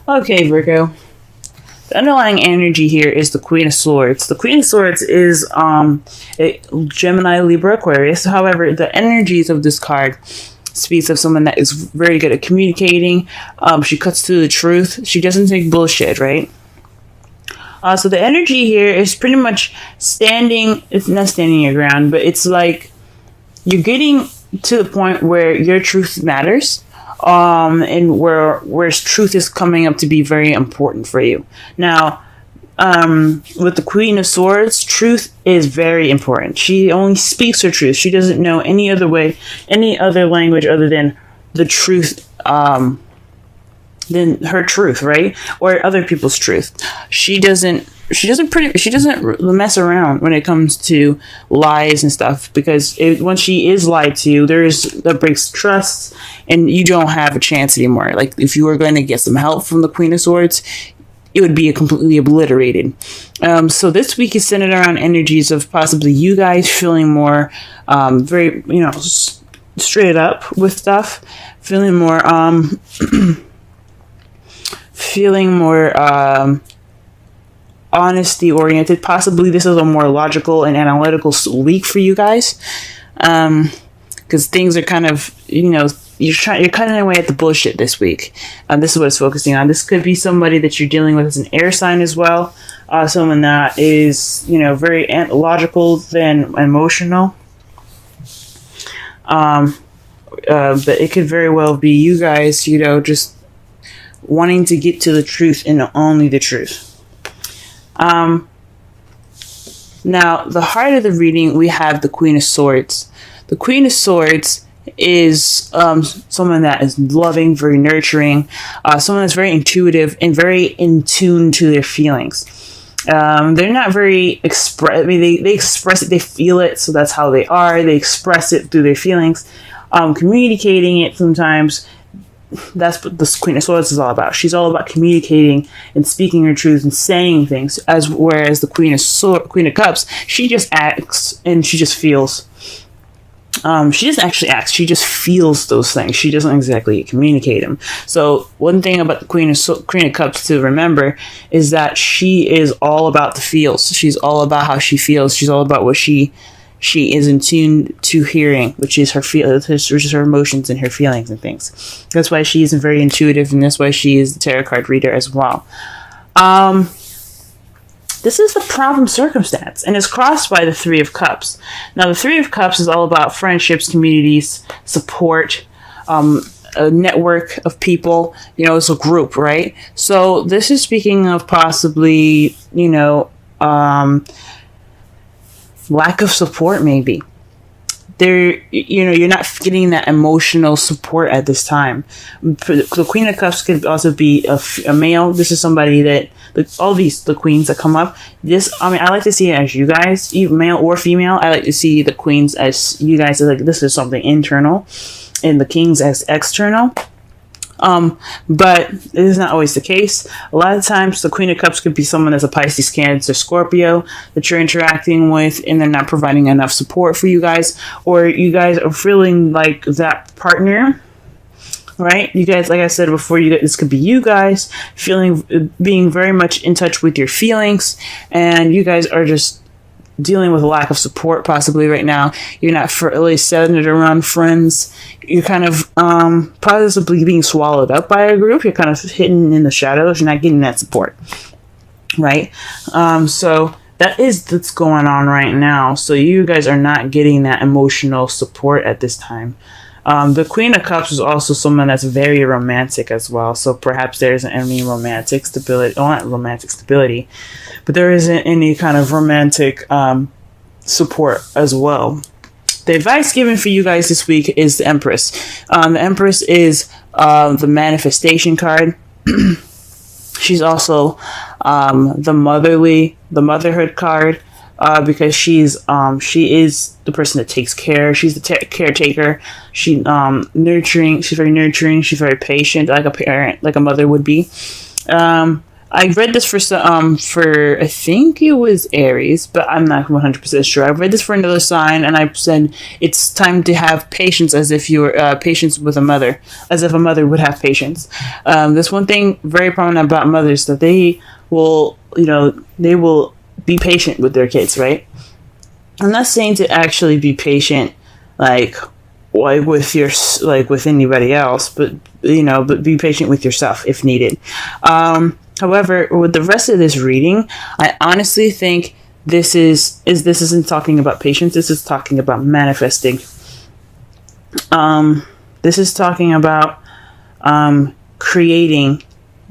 Okay, Virgo. The underlying energy here is the Queen of Swords. The Queen of Swords is a Gemini, Libra, Aquarius. However, the energies of this card speaks of someone that is very good at communicating. She cuts through the truth. She doesn't take bullshit, right? So the energy here is pretty much standing. It's not standing your ground, but it's like you're getting to the point where your truth matters. And where truth is coming up to be very important for you. Now, with the Queen of Swords, truth is very important. She only speaks her truth. She doesn't know any other way, any other language other than the truth, than her truth, right? Or other people's truth. She doesn't mess around when it comes to lies and stuff, because when she is lied to, that breaks trust, and you don't have a chance anymore. Like, if you were going to get some help from the Queen of Swords, it would be completely obliterated. So this week is centered around energies of possibly you guys feeling more very, straight up with stuff, feeling more honesty oriented. Possibly this is a more logical and analytical week for you guys, because things are kind of, you're cutting away at the bullshit this week. This is what it's focusing on. This could be somebody that you're dealing with as an air sign as well, someone that is very logical than emotional. But it could very well be you guys, just wanting to get to the truth and only the truth. Now, the heart of the reading, we have the Queen of Swords. The Queen of Swords is someone that is loving, very nurturing, someone that's very intuitive and very in tune to their feelings. They're not very they express it, they feel it, so that's how they are. They express it through their feelings, communicating it sometimes. That's what the Queen of Swords is all about. She's all about communicating and speaking her truth and saying things. Whereas the Queen of Cups, she just acts and she just feels. She doesn't actually act. She just feels those things. She doesn't exactly communicate them. So one thing about the Queen of Cups to remember is that she is all about the feels. She's all about how she feels. She's all about what she is in tune to hearing, which is which is her emotions and her feelings and things. That's why she is very intuitive, and that's why she is the tarot card reader as well. This is the problem circumstance, and it's crossed by the Three of Cups. Now, the Three of Cups is all about friendships, communities, support, a network of people. It's a group, right? So this is speaking of possibly, lack of support, maybe. You're not getting that emotional support at this time. The Queen of Cups could also be a male. This is somebody that, all the queens that come up. I like to see it as you guys, male or female. I like to see the queens as you guys, as like this is something internal, and the kings as external. But it is not always the case. A lot of times the Queen of Cups could be someone that's a Pisces, Cancer, Scorpio that you're interacting with, and they're not providing enough support for you guys, or you guys are feeling like that partner, right? You guys, like I said before, this could be you guys being very much in touch with your feelings, and you guys are just dealing with a lack of support possibly right now. You're not really centered around friends. You're kind of possibly being swallowed up by a group. You're kind of hidden in the shadows. You're not getting that support, right? So that's going on right now. So you guys are not getting that emotional support at this time. The Queen of Cups is also someone that's very romantic as well. So perhaps there isn't any romantic stability. Well, not romantic stability, but there isn't any kind of romantic support as well. The advice given for you guys this week is the Empress. The Empress is the manifestation card. She's also the motherhood card. Because she is the person that takes care. She's the caretaker. She's nurturing. She's very nurturing. She's very patient, like a parent, like a mother would be. I read this for I think it was Aries, but I'm not 100% sure. I read this for another sign, and I said it's time to have patience, as if you were patience with a mother, as if a mother would have patience. This one thing very prominent about mothers, that they will, they will be patient with their kids, right? I'm not saying to actually be patient, like with your, like with anybody else, but but be patient with yourself if needed. However, with the rest of this reading, I honestly think this isn't talking about patience. This is talking about manifesting. This is talking about creating.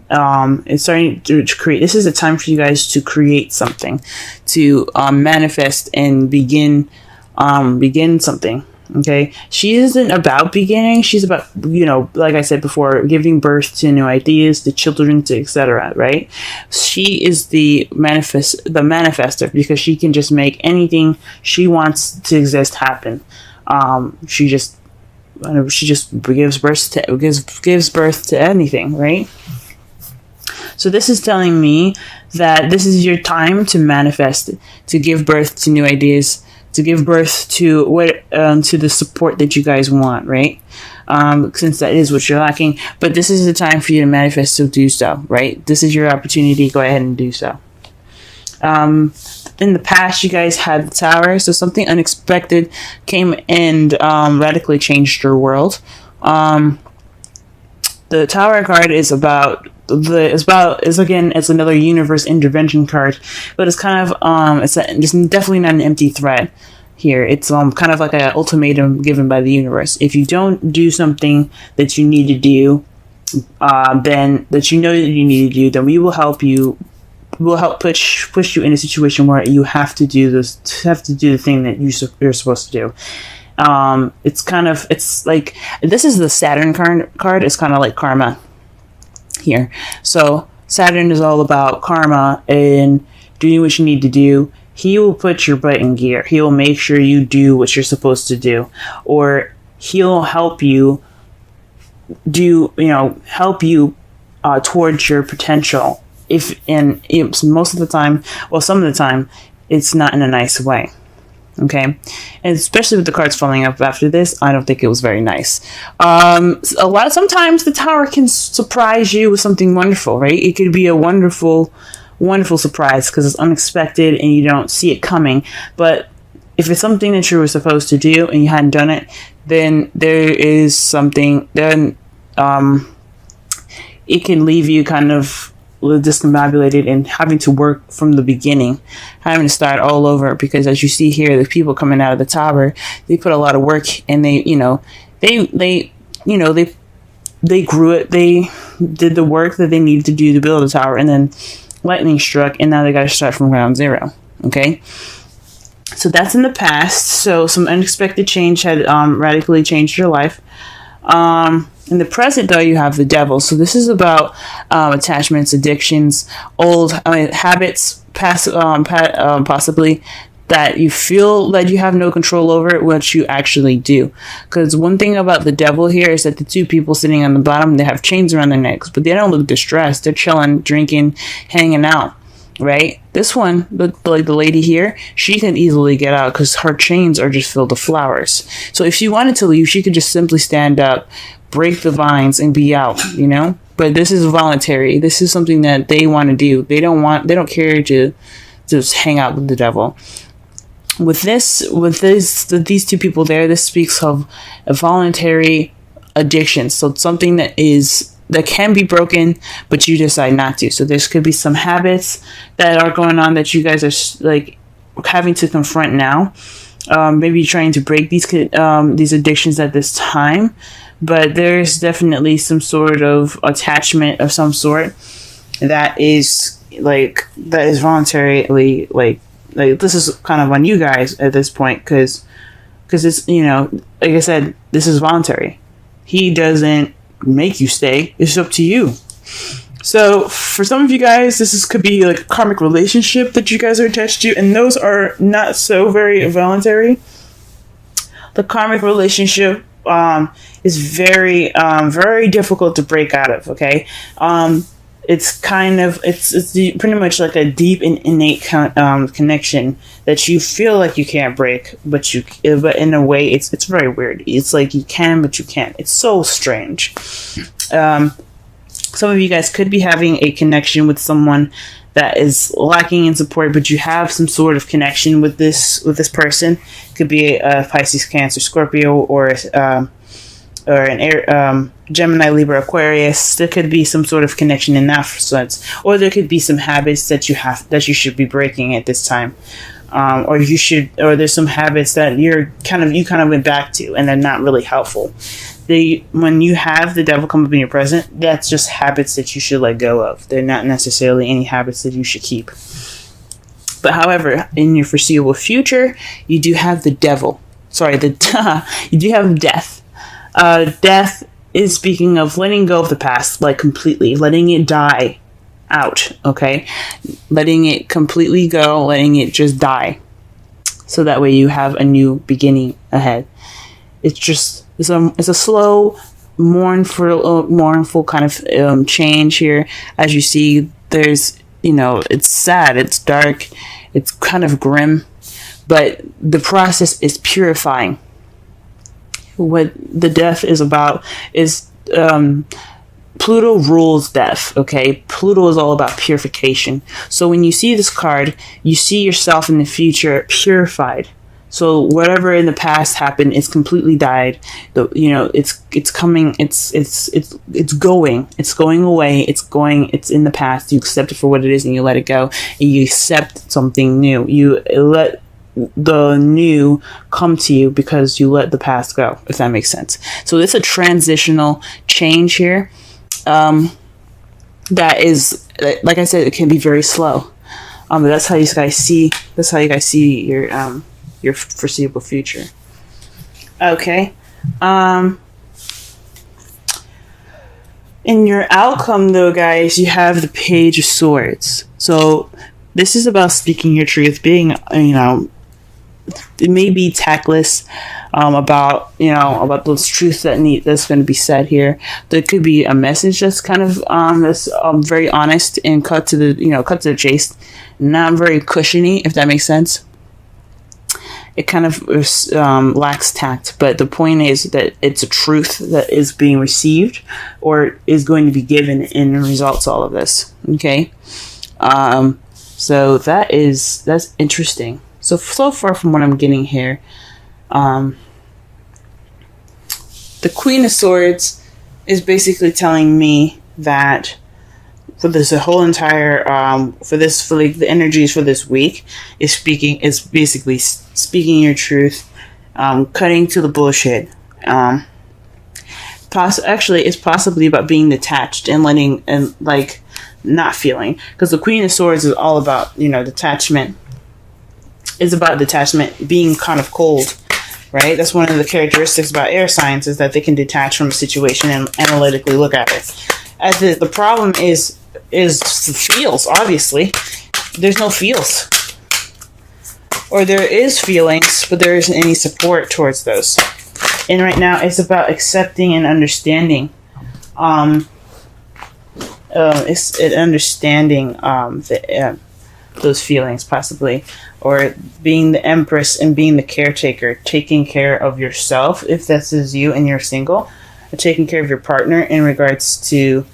It's starting to create. This is a time for you guys to create something, to manifest and begin something. Okay, she isn't about beginning. She's about, like I said before, giving birth to new ideas, to children, to etc. Right? She is the manifester, because she can just make anything she wants to exist happen. She just gives birth to anything, right? So this is telling me that this is your time to manifest, to give birth to new ideas, to give birth to to the support that you guys want, right? Since that is what you're lacking. But this is the time for you to manifest, so do so, right? This is your opportunity. Go ahead and do so. In the past, you guys had the Tower, so something unexpected came and radically changed your world. The Tower card is it's another universe intervention card, but it's kind of it's definitely not an empty threat here. It's kind of like an ultimatum given by the universe. If you don't do something that you need to do, then that you know that you need to do, then we will help you. We'll help push you in a situation where you have to do the thing that you're supposed to do. It's like, this is the Saturn card. It's kind of like karma here. So Saturn is all about karma and doing what you need to do. He will put your butt in gear. He will make sure you do what you're supposed to do, or he'll help you towards your potential. Most of the time, well, some of the time, it's not in a nice way. Okay, and especially with the cards falling up after this, I don't think it was very nice. Sometimes the Tower can surprise you with something wonderful, right? It could be a wonderful surprise because it's unexpected and you don't see it coming. But if it's something that you were supposed to do and you hadn't done it, then there is something. Then it can leave you kind of discombobulated and having to work from the beginning, having to start all over, because as you see here, the people coming out of the Tower, they put a lot of work, and they grew it, they did the work that they needed to do to build the Tower, and then lightning struck, and now they got to start from ground zero. Okay, so that's in the past. So some unexpected change had radically changed your life. In the present, though, you have the Devil. So this is about attachments, addictions, old habits, possibly that you feel that you have no control over, what you actually do. Because one thing about the Devil here is that the two people sitting on the bottom, they have chains around their necks, but they don't look distressed. They're chilling, drinking, hanging out. Right? This one, like the lady here, she can easily get out because her chains are just filled with flowers. So if she wanted to leave, she could just simply stand up, break the vines, and be out, But this is voluntary. This is something that they want to do. They don't care to just hang out with the Devil. With these two people there, this speaks of a voluntary addiction. So it's something that can be broken, but you decide not to. So there could be some habits that are going on that you guys are like having to confront now. Maybe trying to break these addictions at this time, but there's definitely some sort of attachment of some sort that is voluntarily like this is kind of on you guys at this point, because it's like I said, this is voluntary. He doesn't make you stay. It's up to you. So for some of you guys, could be like a karmic relationship that you guys are attached to, and those are not so very voluntary. The karmic relationship is very very difficult to break out of. Okay, it's kind of pretty much like a deep and innate connection that you feel like you can't break, but in a way it's very weird. It's like you can, but you can't. It's so strange. Some of you guys could be having a connection with someone that is lacking in support, but you have some sort of connection with this person. It could be a Pisces, Cancer, Scorpio, or an air, Gemini, Libra, Aquarius. There could be some sort of connection in that sense, or there could be some habits that you should be breaking at this time, or there's some habits that you kind of went back to, and they're not really helpful. When you have the devil come up in your present, that's just habits that you should let go of. They're not necessarily any habits that you should keep. But however, in your foreseeable future, you do have the devil. Sorry, you do have death. Death is speaking of letting go of the past, like completely, letting it die out, okay? Letting it completely go, letting it just die. So that way you have a new beginning ahead. It's a slow, mournful kind of change here. As you see, there's, it's sad, it's dark, it's kind of grim, but the process is purifying. What the death is about is Pluto rules death, okay? Pluto is all about purification. So when you see this card, you see yourself in the future purified. So whatever in the past happened, it's completely died. It's coming. It's going away. It's in the past. You accept it for what it is, and you let it go. And you accept something new. You let the new come to you because you let the past go. If that makes sense. So it's a transitional change here. That is, like I said, it can be very slow. But that's how you guys see. That's how you guys see your foreseeable future. Okay. In your outcome, though, guys, you have the Page of Swords. So this is about speaking your truth, being, it may be tactless, about those truths that's going to be said here. There could be a message that's kind of that's very honest and cut to the chase, not very cushiony, if that makes sense. It kind of lacks tact, but the point is that it's a truth that is being received or is going to be given in result to all of this. Okay, so that's interesting. So far from what I'm getting here, the Queen of Swords is basically telling me that for this whole entire the energies for this week is basically speaking your truth, cutting to the bullshit. It's possibly about being detached and letting not feeling, because the Queen of Swords is all about detachment. It's about detachment, being kind of cold, right? That's one of the characteristics about air signs, is that they can detach from a situation and analytically look at it. As the problem is the feels. Obviously, there's no feels, or there is feelings, but there isn't any support towards those. And right now, it's about accepting and understanding. It's understanding those feelings, possibly, or being the Empress and being the caretaker, taking care of yourself if this is you and you're single, or taking care of your partner in regards to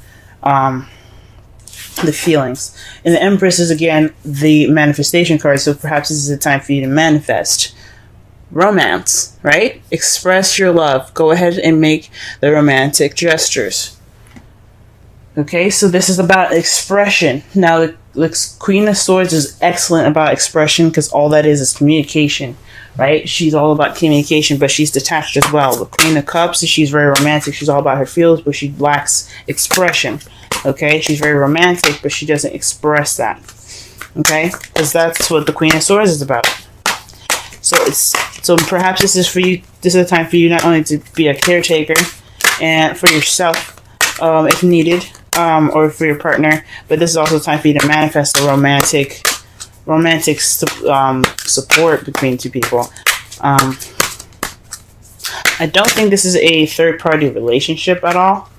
the feelings. And the Empress is again the manifestation card, so perhaps this is a time for you to manifest romance, right? Express your love. Go ahead and make the romantic gestures. Okay, so this is about expression. Now, the Queen of Swords is excellent about expression, because all that is communication, right? She's all about communication, but she's detached as well. The Queen of Cups, she's very romantic. She's all about her feels, but she lacks expression. Okay, she's very romantic, but she doesn't express that. Okay, because that's what the Queen of Swords is about. So perhaps this is for you. This is a time for you not only to be a caretaker and for yourself, if needed, or for your partner, but this is also a time for you to manifest a romantic support between two people. I don't think this is a third-party relationship at all.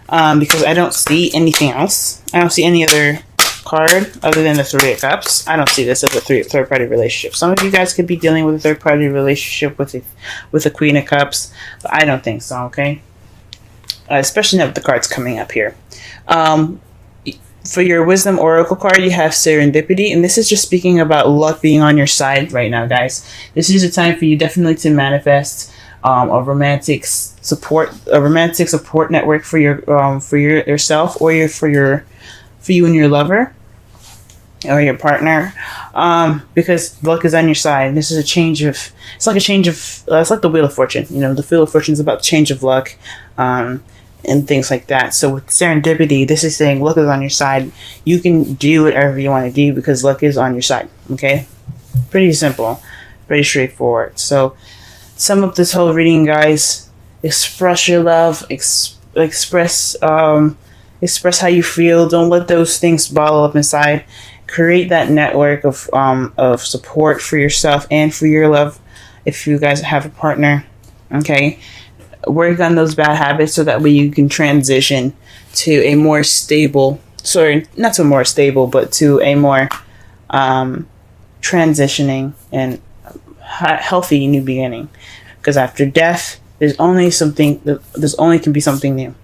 because I don't see anything else. I don't see any other card other than the Three of Cups. I don't see this as a third-party relationship. Some of you guys could be dealing with a third-party relationship with the Queen of Cups, but I don't think so, okay? Especially now with the cards coming up here. For your Wisdom Oracle card, you have Serendipity, and this is just speaking about luck being on your side right now, guys. This is a time for you definitely to manifest a romantic support network for yourself, or for you and your lover or your partner, because luck is on your side. This is a change of, it's like the Wheel of Fortune. You know, the Wheel of Fortune is about change of luck, and things like that. So with Serendipity, this is saying luck is on your side. You can do whatever you want to do because luck is on your side. Okay, pretty simple, pretty straightforward. So sum up this whole reading, guys. Express your love. Express how you feel. Don't let those things bottle up inside. Create that network of support for yourself and for your love if you guys have a partner. Okay, work on those bad habits so that way you can transition to a more stable, not to more stable, but to a more transitioning and healthy new beginning. Because after death, there's only can be something new.